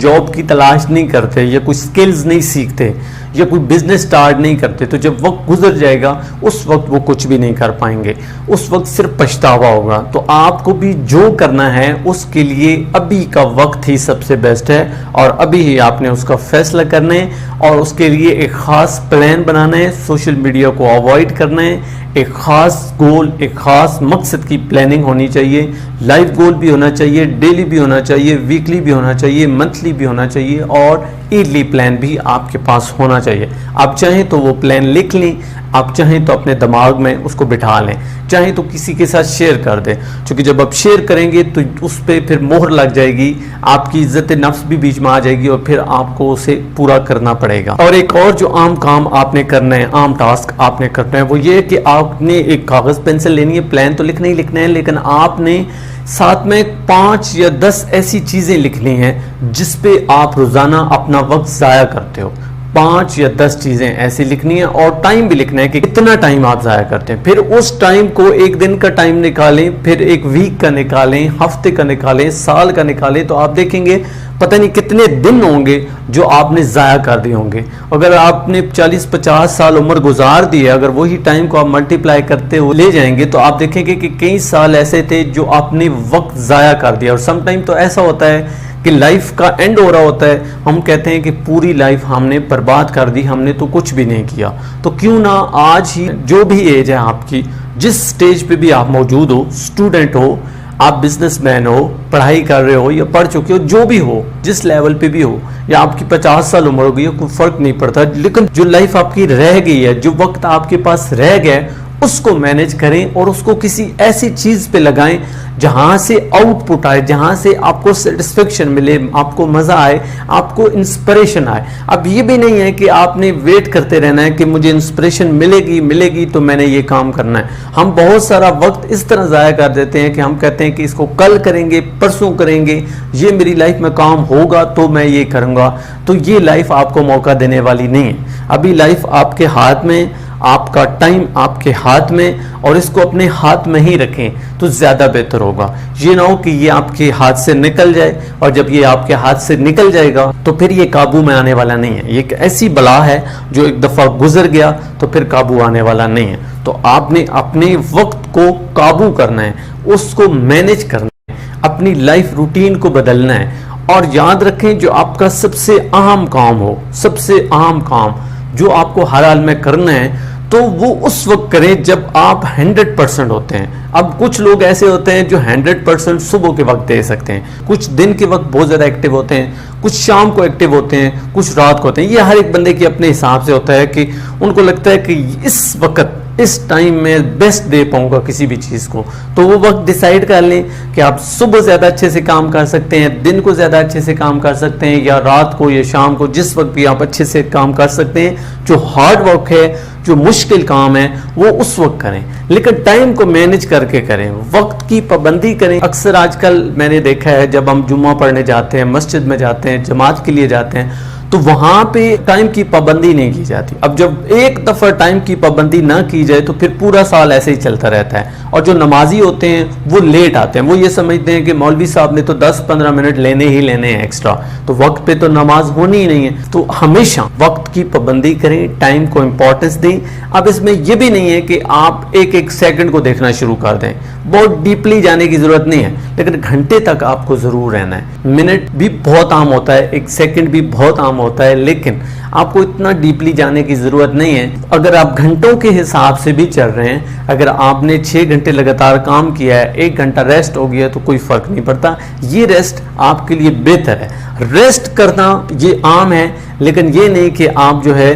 Job کی تلاش نہیں کرتے یا کوئی سکلز نہیں سیکھتے یا کوئی بزنس سٹارٹ نہیں کرتے، تو جب وقت گزر جائے گا اس وقت وہ کچھ بھی نہیں کر پائیں گے، اس وقت صرف پچھتاوا ہوگا۔ تو آپ کو بھی جو کرنا ہے اس کے لیے ابھی کا وقت ہی سب سے بیسٹ ہے، اور ابھی ہی آپ نے اس کا فیصلہ کرنا ہے، اور اس کے لیے ایک خاص پلان بنانا ہے، سوشل میڈیا کو اوائڈ کرنا ہے، ایک خاص گول، ایک خاص مقصد کی پلاننگ ہونی چاہیے، لائف گول بھی ہونا چاہیے، ڈیلی بھی ہونا چاہیے، ویکلی بھی ہونا چاہیے، منتھلی بھی ہونا چاہیے، اور ایئرلی پلان بھی آپ کے پاس ہونا چاہیے۔ آپ چاہیں تو وہ پلان لکھ لیں، آپ چاہیں تو اپنے دماغ میں اس کو بٹھا لیں، چاہیں تو کسی کے ساتھ شیئر کر دیں، چونکہ جب آپ شیئر کریں گے تو اس پہ پھر مہر لگ جائے گی، آپ کی عزت نفس بھی بیچ میں آ جائے گی، اور پھر آپ کو اسے پورا کرنا پڑے گا۔ اور ایک اور جو عام کام آپ نے کرنا ہے، عام ٹاسک آپ نے کرنا ہے، وہ یہ ہے کہ آپ نے ایک کاغذ پینسل لینی ہے، پلان تو لکھنا ہی لکھنا ہے، لیکن آپ نے ساتھ میں 5 یا 10 ایسی چیزیں لکھنی ہیں جس پہ آپ روزانہ اپنا وقت ضائع کرتے ہو۔ 5 یا 10 چیزیں ایسی لکھنی ہیں، اور ٹائم بھی لکھنا ہے کہ کتنا ٹائم آپ ضائع کرتے ہیں۔ پھر اس ٹائم کو ایک دن کا ٹائم نکالیں، پھر ایک ویک کا نکالیں، ہفتے کا نکالیں، سال کا نکالیں، تو آپ دیکھیں گے پتہ نہیں کتنے دن ہوں گے جو آپ نے ضائع کر دیے ہوں گے۔ اگر آپ نے 40-50 سال عمر گزار دی ہے، اگر وہی ٹائم کو آپ ملٹیپلائی کرتے ہوئے لے جائیں گے تو آپ دیکھیں گے کہ کئی سال ایسے تھے جو آپ نے وقت ضائع کر دیا۔ اور سم ٹائم تو ایسا ہوتا ہے کہ لائف کا اینڈ ہو رہا ہوتا ہے، ہم کہتے ہیں کہ پوری لائف ہم نے برباد کر دی، ہم نے تو کچھ بھی نہیں کیا۔ تو کیوں نہ آج ہی جو بھی ایج ہے آپ کی، جس سٹیج پہ بھی آپ موجود ہو، اسٹوڈنٹ ہو، آپ بزنس مین ہو، پڑھائی کر رہے ہو یا پڑھ چکے ہو، جو بھی ہو، جس لیول پہ بھی ہو، یا آپ کی 50 سال عمر ہو گئی ہے، کوئی فرق نہیں پڑتا، لیکن جو لائف آپ کی رہ گئی ہے، جو وقت آپ کے پاس رہ گیا ہے، اس کو مینج کریں اور اس کو کسی ایسی چیز پہ لگائیں جہاں سے آؤٹ پٹ آئے، جہاں سے آپ کو سیٹسفیکشن ملے، آپ کو مزہ آئے، آپ کو انسپریشن آئے۔ اب یہ بھی نہیں ہے کہ آپ نے ویٹ کرتے رہنا ہے کہ مجھے انسپریشن ملے گی تو میں نے یہ کام کرنا ہے۔ ہم بہت سارا وقت اس طرح ضائع کر دیتے ہیں کہ ہم کہتے ہیں کہ اس کو کل کریں گے، پرسوں کریں گے، یہ میری لائف میں کام ہوگا تو میں یہ کروں گا۔ تو یہ لائف آپ کو موقع دینے والی نہیں ہے۔ ابھی لائف آپ کے ہاتھ میں، آپ کا ٹائم آپ کے ہاتھ میں، اور اس کو اپنے ہاتھ میں ہی رکھیں تو زیادہ بہتر ہوگا۔ یہ نہ ہو کہ یہ آپ کے ہاتھ سے نکل جائے، اور جب یہ آپ کے ہاتھ سے نکل جائے گا تو پھر یہ قابو میں آنے والا نہیں ہے۔ یہ ایک ایسی بلا ہے جو ایک دفعہ گزر گیا تو پھر قابو آنے والا نہیں ہے۔ تو آپ نے اپنے وقت کو قابو کرنا ہے، اس کو مینج کرنا ہے، اپنی لائف روٹین کو بدلنا ہے، اور یاد رکھیں جو آپ کا سب سے اہم کام ہو، سب سے اہم کام جو آپ کو ہر حال میں کرنا ہے، تو وہ اس وقت کریں جب آپ 100% ہوتے ہیں۔ اب کچھ لوگ ایسے ہوتے ہیں جو 100% صبح کے وقت دے سکتے ہیں، کچھ دن کے وقت بہت زیادہ ایکٹیو ہوتے ہیں، کچھ شام کو ایکٹیو ہوتے ہیں، کچھ رات کو ہوتے ہیں۔ یہ ہر ایک بندے کے اپنے حساب سے ہوتا ہے کہ ان کو لگتا ہے کہ اس وقت، اس ٹائم میں بیسٹ دے پاؤں گا کسی بھی چیز کو۔ تو وہ وقت ڈیسائیڈ کر لیں کہ آپ صبح زیادہ اچھے سے کام کر سکتے ہیں، دن کو زیادہ اچھے سے کام کر سکتے ہیں، یا رات کو یا شام کو، جس وقت بھی آپ اچھے سے کام کر سکتے ہیں۔ جو ہارڈ ورک ہے، جو مشکل کام ہے، وہ اس وقت کریں، لیکن ٹائم کو مینج کر کے کریں، وقت کی پابندی کریں۔ اکثر آج کل میں نے دیکھا ہے جب ہم جمعہ پڑھنے جاتے ہیں، مسجد میں جاتے ہیں، جماعت کے لیے جاتے ہیں، تو وہاں پہ ٹائم کی پابندی نہیں کی جاتی۔ اب جب ایک دفعہ ٹائم کی پابندی نہ کی جائے تو پھر پورا سال ایسے ہی چلتا رہتا ہے، اور جو نمازی ہوتے ہیں وہ لیٹ آتے ہیں، وہ یہ سمجھتے ہیں کہ مولوی صاحب نے تو 10-15 منٹ لینے ہی لینے ہیں ایکسٹرا، تو وقت پہ تو نماز ہونی ہی نہیں ہے۔ تو ہمیشہ وقت کی پابندی کریں، ٹائم کو امپورٹنس دیں۔ اب اس میں یہ بھی نہیں ہے کہ آپ ایک سیکنڈ کو دیکھنا شروع کر دیں، بہت ڈیپلی جانے کی ضرورت نہیں ہے، لیکن گھنٹے تک آپ کو ضرور رہنا ہے۔ منٹ بھی بہت عام ہوتا ہے، ایک سیکنڈ بھی بہت عام ہوتا ہے، لیکن آپ کو اتنا ڈیپلی جانے کی ضرورت نہیں ہے۔ اگر آپ گھنٹوں کے حساب سے بھی چل رہے ہیں، اگر آپ نے 6 گھنٹے لگاتار کام کیا ہے، 1 گھنٹہ ریسٹ ہو گیا تو کوئی فرق نہیں پڑتا، یہ ریسٹ آپ کے لیے بہتر ہے۔ ریسٹ کرنا یہ عام ہے، لیکن یہ نہیں کہ آپ جو ہے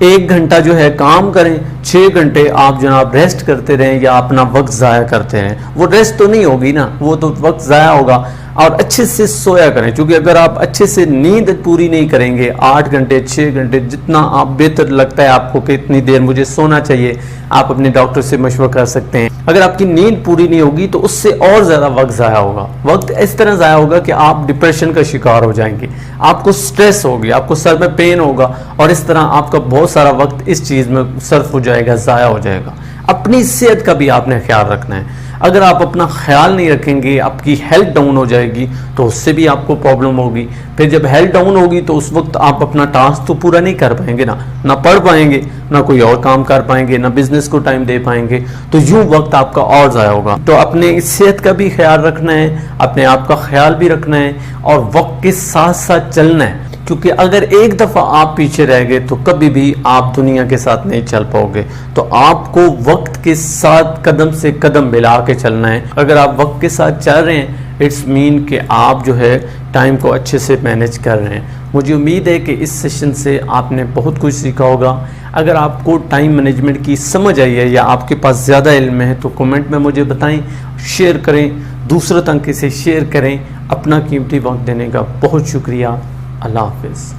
1 گھنٹہ جو ہے کام کریں، 6 گھنٹے آپ جناب ریسٹ کرتے رہیں یا اپنا وقت ضائع کرتے رہیں۔ وہ ریسٹ تو نہیں ہوگی نا، وہ تو وقت ضائع ہوگا۔ اور اچھے سے سویا کریں، چونکہ اگر آپ اچھے سے نیند پوری نہیں کریں گے، 8 گھنٹے 6 گھنٹے جتنا آپ بہتر لگتا ہے آپ کو کہ اتنی دیر مجھے سونا چاہیے، آپ اپنے ڈاکٹر سے مشورہ کر سکتے ہیں۔ اگر آپ کی نیند پوری نہیں ہوگی تو اس سے اور زیادہ وقت ضائع ہوگا، وقت اس طرح ضائع ہوگا کہ آپ ڈپریشن کا شکار ہو جائیں گے، آپ کو سٹریس ہوگی، آپ کو سر میں پین ہوگا، اور اس طرح آپ کا بہت سارا وقت اس چیز میں صرف ہو جائے گا، ضائع ہو جائے گا۔ اپنی صحت کا بھی آپ نے خیال رکھنا ہے۔ اگر آپ اپنا خیال نہیں رکھیں گے، آپ کی ہیلتھ ڈاؤن ہو جائے گی تو اس سے بھی آپ کو پرابلم ہوگی. پھر جب ہیلتھ ڈاؤن ہوگی تو اس وقت آپ اپنا ٹاسک تو پورا نہیں کر پائیں گے، نہ پڑھ پائیں گے، نہ کوئی اور کام کر پائیں گے، نہ بزنس کو ٹائم دے پائیں گے، تو یوں وقت آپ کا اور ضائع ہوگا. تو اپنے صحت کا بھی خیال رکھنا ہے، اپنے آپ کا خیال بھی رکھنا ہے، اور وقت کے ساتھ ساتھ چلنا ہے. کیونکہ اگر ایک دفعہ آپ پیچھے رہ گئے تو کبھی بھی آپ دنیا کے ساتھ نہیں چل پاؤ گے. تو آپ کو وقت کے ساتھ قدم سے قدم ملا کے چلنا ہے. اگر آپ وقت کے ساتھ چل رہے ہیں اٹس مین کہ آپ جو ہے ٹائم کو اچھے سے مینیج کر رہے ہیں. مجھے امید ہے کہ اس سیشن سے آپ نے بہت کچھ سیکھا ہوگا. اگر آپ کو ٹائم مینجمنٹ کی سمجھ آئی ہے یا آپ کے پاس زیادہ علم ہے تو کمنٹ میں مجھے بتائیں، شیئر کریں، دوسروں تک اسے شیئر کریں. اپنا قیمتی وقت دینے کا بہت شکریہ. اللہ حافظ.